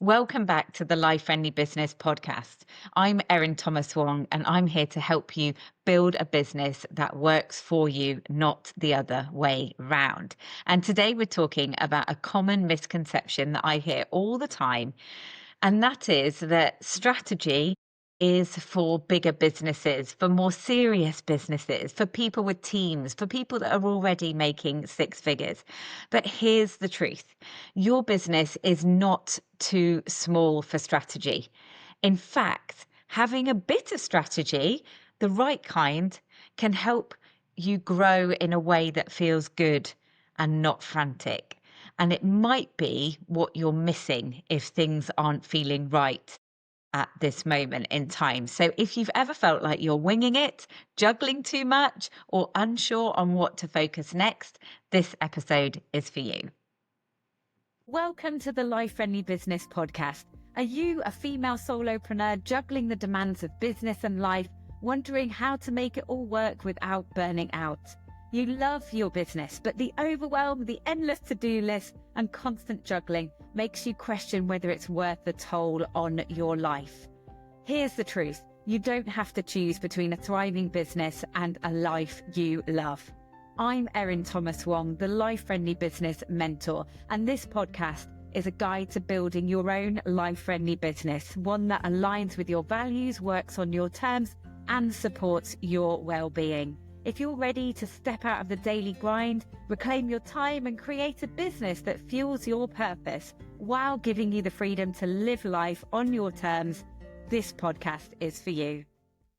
Welcome back to the Life Friendly Business podcast. I'm Erin Thomas Wong, and I'm here to help you build a business that works for you, not the other way round. And today we're talking about a common misconception that I hear all the time, and that is that strategy is for bigger businesses, for more serious businesses, for people with teams, for people that are already making six figures. But here's the truth. Your business is not too small for strategy. In fact, having a bit of strategy, the right kind, can help you grow in a way that feels good and not frantic. And it might be what you're missing if things aren't feeling right at this moment in time. So if you've ever felt like you're winging it, juggling too much, or unsure on what to focus next, this episode is for you. Welcome to the Life Friendly Business podcast. Are you a female solopreneur juggling the demands of business and life, wondering how to make it all work without burning out? You love your business, but the overwhelm, the endless to-do list, and constant juggling makes you question whether it's worth the toll on your life. Here's the truth. You don't have to choose between a thriving business and a life you love. I'm Erin Thomas Wong, the Life Friendly Business Mentor, and this podcast is a guide to building your own life-friendly business, one that aligns with your values, works on your terms, and supports your well-being. If you're ready to step out of the daily grind, reclaim your time, and create a business that fuels your purpose while giving you the freedom to live life on your terms, this podcast is for you.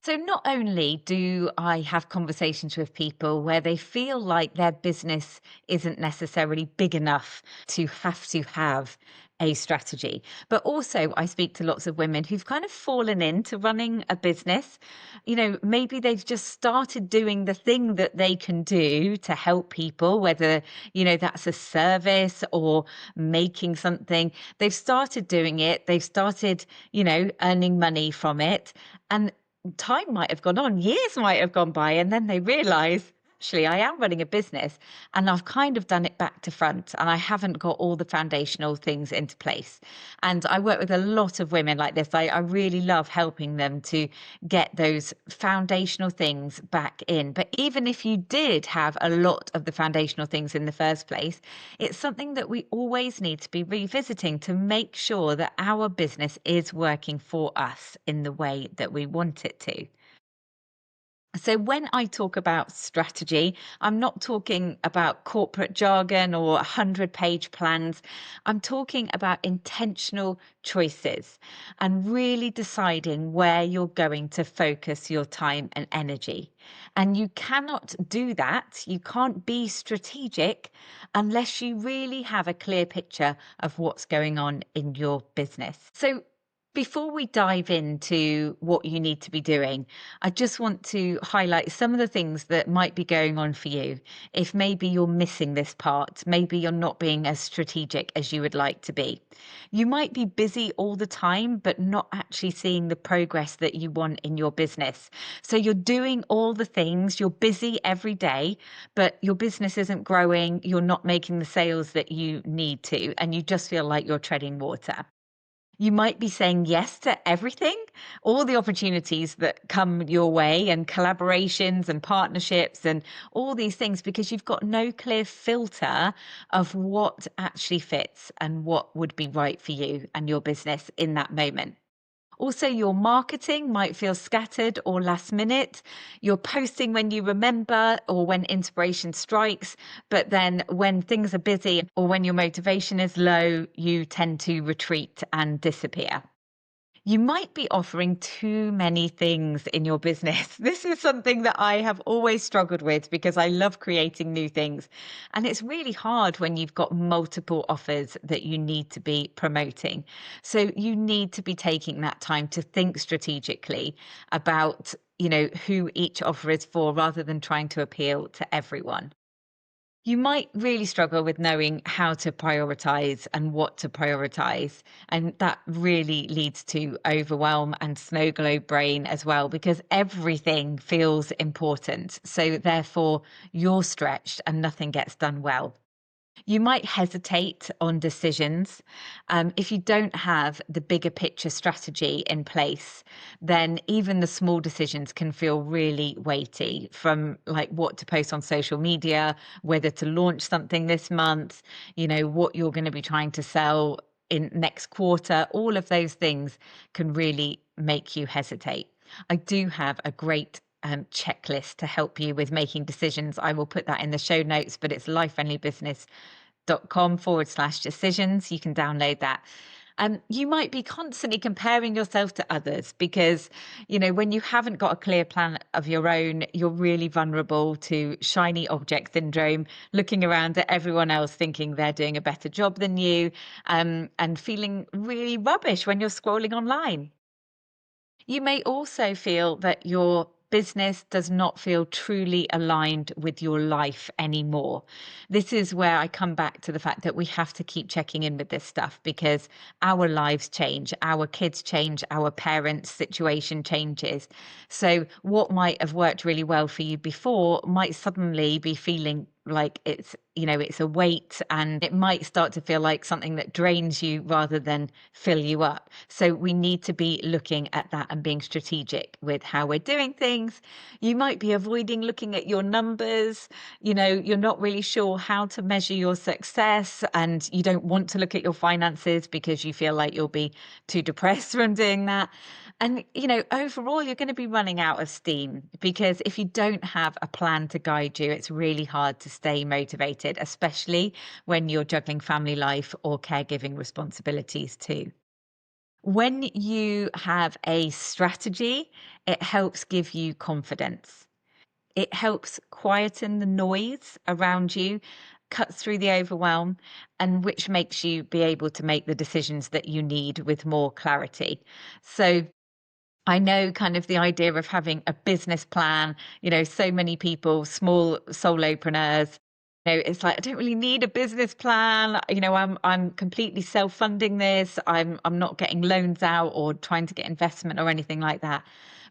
So not only do I have conversations with people where they feel like their business isn't necessarily big enough to have a strategy, but also I speak to lots of women who've kind of fallen into running a business. You know, maybe they've just started doing the thing that they can do to help people, whether, that's a service or making something. They've started doing it. They've started, earning money from it. And time might have gone on, years might have gone by, and then they realize, actually, I am running a business and I've kind of done it back to front and I haven't got all the foundational things into place. And I work with a lot of women like this. I really love helping them to get those foundational things back in. But even if you did have a lot of the foundational things in the first place, it's something that we always need to be revisiting to make sure that our business is working for us in the way that we want it to. So when I talk about strategy, I'm not talking about corporate jargon or 100-page plans. I'm talking about intentional choices and really deciding where you're going to focus your time and energy. And you cannot do that. You can't be strategic unless you really have a clear picture of what's going on in your business. So before we dive into what you need to be doing, I just want to highlight some of the things that might be going on for you. If maybe you're missing this part, maybe you're not being as strategic as you would like to be. You might be busy all the time, but not actually seeing the progress that you want in your business. So you're doing all the things, you're busy every day, but your business isn't growing, you're not making the sales that you need to, and you just feel like you're treading water. You might be saying yes to everything, all the opportunities that come your way, and collaborations and partnerships and all these things, because you've got no clear filter of what actually fits and what would be right for you and your business in that moment. Also, your marketing might feel scattered or last minute. You're posting when you remember or when inspiration strikes, but then when things are busy or when your motivation is low, you tend to retreat and disappear. You might be offering too many things in your business. This is something that I have always struggled with because I love creating new things. And it's really hard when you've got multiple offers that you need to be promoting. So you need to be taking that time to think strategically about, who each offer is for rather than trying to appeal to everyone. You might really struggle with knowing how to prioritize and what to prioritize. And that really leads to overwhelm and snow globe brain as well, because everything feels important. So therefore, you're stretched and nothing gets done well. You might hesitate on decisions. If you don't have the bigger picture strategy in place, then even the small decisions can feel really weighty, from like what to post on social media, whether to launch something this month, what you're going to be trying to sell in next quarter. All of those things can really make you hesitate. I do have a great checklist to help you with making decisions. I will put that in the show notes, but it's lifefriendlybusiness.com/decisions. You can download that. You might be constantly comparing yourself to others because, when you haven't got a clear plan of your own, you're really vulnerable to shiny object syndrome, looking around at everyone else thinking they're doing a better job than you, and feeling really rubbish when you're scrolling online. You may also feel that your business does not feel truly aligned with your life anymore. This is where I come back to the fact that we have to keep checking in with this stuff because our lives change, our kids change, our parents' situation changes. So, what might have worked really well for you before might suddenly be feeling like it's a weight, and it might start to feel like something that drains you rather than fill you up. So we need to be looking at that and being strategic with how we're doing things. You might be avoiding looking at your numbers. You're not really sure how to measure your success, and you don't want to look at your finances because you feel like you'll be too depressed from doing that. And, overall, you're going to be running out of steam because if you don't have a plan to guide you, it's really hard to stay motivated, especially when you're juggling family life or caregiving responsibilities too. When you have a strategy, it helps give you confidence. It helps quieten the noise around you, cuts through the overwhelm, and which makes you be able to make the decisions that you need with more clarity. So I know kind of the idea of having a business plan, so many people, small solopreneurs, it's like, I don't really need a business plan. I'm completely self-funding this. I'm not getting loans out or trying to get investment or anything like that.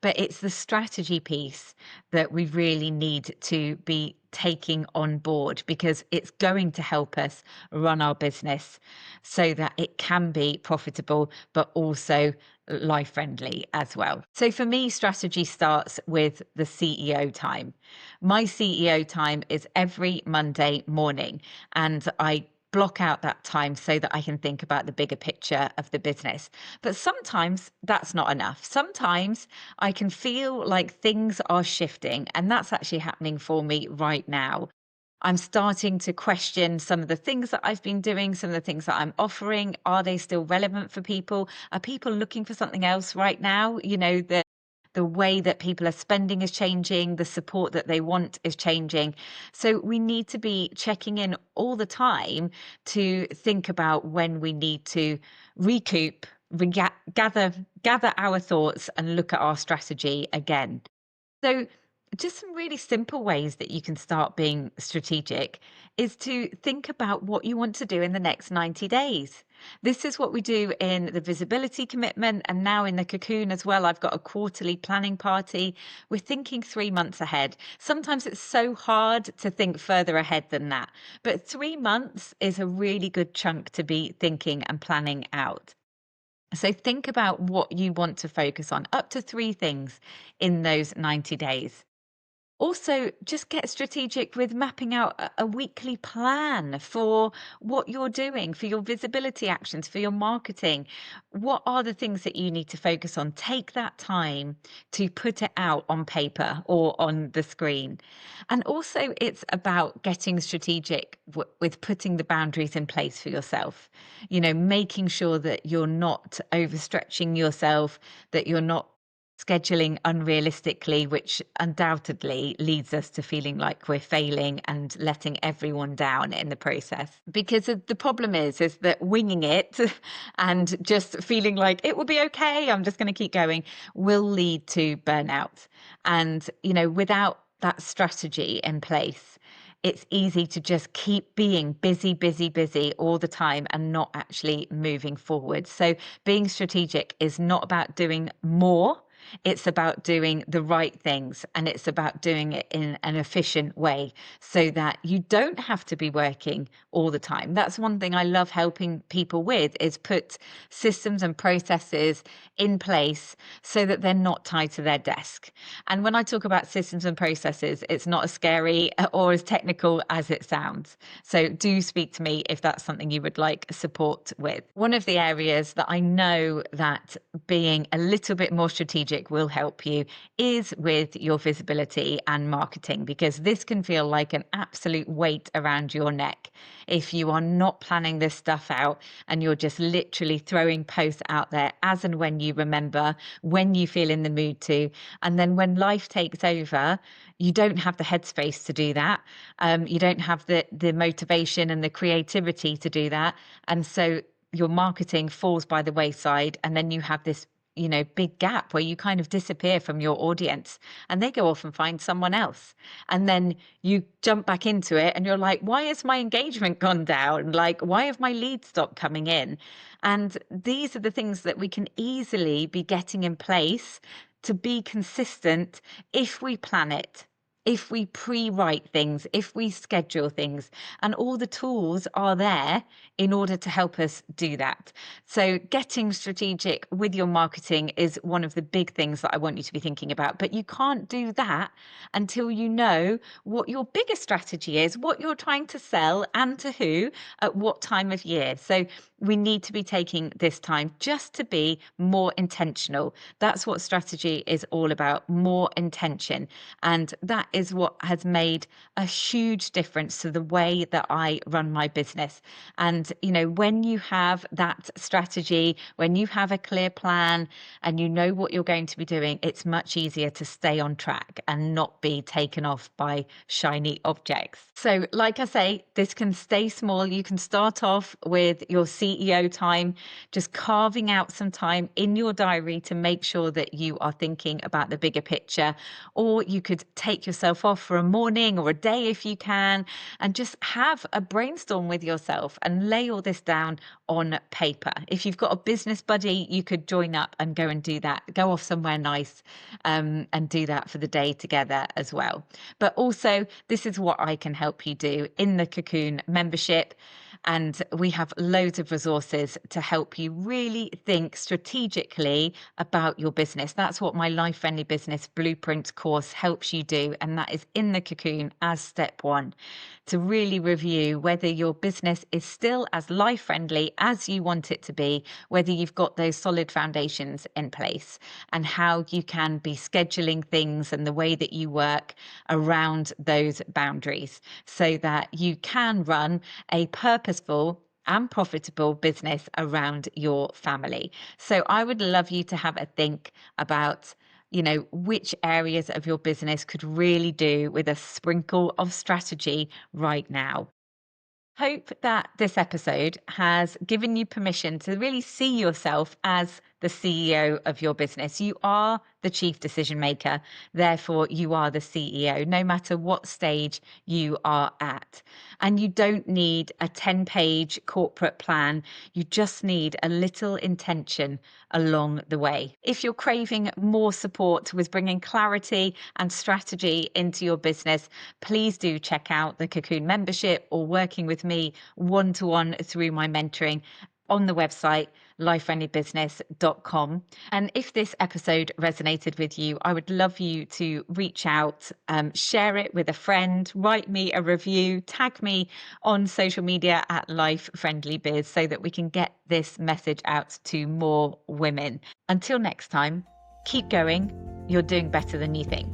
But it's the strategy piece that we really need to be taking on board because it's going to help us run our business so that it can be profitable, but also life friendly as well. So for me, strategy starts with the CEO time. My CEO time is every Monday morning, and I block out that time so that I can think about the bigger picture of the business. But sometimes that's not enough. Sometimes I can feel like things are shifting, and that's actually happening for me right now. I'm starting to question some of the things that I've been doing, some of the things that I'm offering. Are they still relevant for people? Are people looking for something else right now? The way that people are spending is changing, the support that they want is changing. So we need to be checking in all the time to think about when we need to recoup, gather our thoughts and look at our strategy again. So, just some really simple ways that you can start being strategic is to think about what you want to do in the next 90 days. This is what we do in the visibility commitment and now in the cocoon as well. I've got a quarterly planning party. We're thinking 3 months ahead. Sometimes it's so hard to think further ahead than that, but 3 months is a really good chunk to be thinking and planning out. So think about what you want to focus on, up to 3 things in those 90 days. Also, just get strategic with mapping out a weekly plan for what you're doing, for your visibility actions, for your marketing. What are the things that you need to focus on? Take that time to put it out on paper or on the screen. And also, it's about getting strategic with putting the boundaries in place for yourself. Making sure that you're not overstretching yourself, that you're not scheduling unrealistically, which undoubtedly leads us to feeling like we're failing and letting everyone down in the process. Because the problem is that winging it and just feeling like it will be okay, I'm just going to keep going, will lead to burnout. And, without that strategy in place, it's easy to just keep being busy, busy, busy all the time and not actually moving forward. So being strategic is not about doing more. It's about doing the right things, and it's about doing it in an efficient way so that you don't have to be working all the time. That's one thing I love helping people with, is put systems and processes in place so that they're not tied to their desk. And when I talk about systems and processes, it's not as scary or as technical as it sounds. So do speak to me if that's something you would like support with. One of the areas that I know that being a little bit more strategic will help you is with your visibility and marketing, because this can feel like an absolute weight around your neck if you are not planning this stuff out and you're just literally throwing posts out there as and when you remember, when you feel in the mood to. And then when life takes over, you don't have the headspace to do that. You don't have the motivation and the creativity to do that. And so your marketing falls by the wayside, and then you have this big gap where you kind of disappear from your audience and they go off and find someone else. And then you jump back into it and you're like, why has my engagement gone down? Like, why have my leads stopped coming in? And these are the things that we can easily be getting in place to be consistent if we plan it, if we pre-write things, if we schedule things, and all the tools are there in order to help us do that. So getting strategic with your marketing is one of the big things that I want you to be thinking about. But you can't do that until you know what your biggest strategy is, what you're trying to sell and to who at what time of year. So we need to be taking this time just to be more intentional. That's what strategy is all about, more intention. And that is what has made a huge difference to the way that I run my business. And, when you have that strategy, when you have a clear plan and you know what you're going to be doing, it's much easier to stay on track and not be taken off by shiny objects. So, like I say, this can stay small. You can start off with your CEO time, just carving out some time in your diary to make sure that you are thinking about the bigger picture. Or you could take yourself off for a morning or a day if you can, and just have a brainstorm with yourself and lay all this down on paper. If you've got a business buddy, you could join up and go and do that. Go off somewhere nice and do that for the day together as well. But also, this is what I can help you do in the Cocoon membership. And we have loads of resources to help you really think strategically about your business. That's what my Life Friendly Business Blueprint course helps you do. And that is in the Cocoon as step one, to really review whether your business is still as life friendly as you want it to be, whether you've got those solid foundations in place, and how you can be scheduling things and the way that you work around those boundaries so that you can run a purposeful and profitable business around your family. So I would love you to have a think about which areas of your business could really do with a sprinkle of strategy right now. Hope that this episode has given you permission to really see yourself as the CEO of your business. You are the chief decision maker, therefore you are the CEO, no matter what stage you are at. And you don't need a 10-page corporate plan. You just need a little intention along the way. If you're craving more support with bringing clarity and strategy into your business, please do check out the Cocoon membership or working with me one-to-one through my mentoring on the website lifefriendlybusiness.com. And if this episode resonated with you, I would love you to reach out, share it with a friend, write me a review, tag me on social media at Life Friendly Biz so that we can get this message out to more women. Until next time, keep going. You're doing better than you think.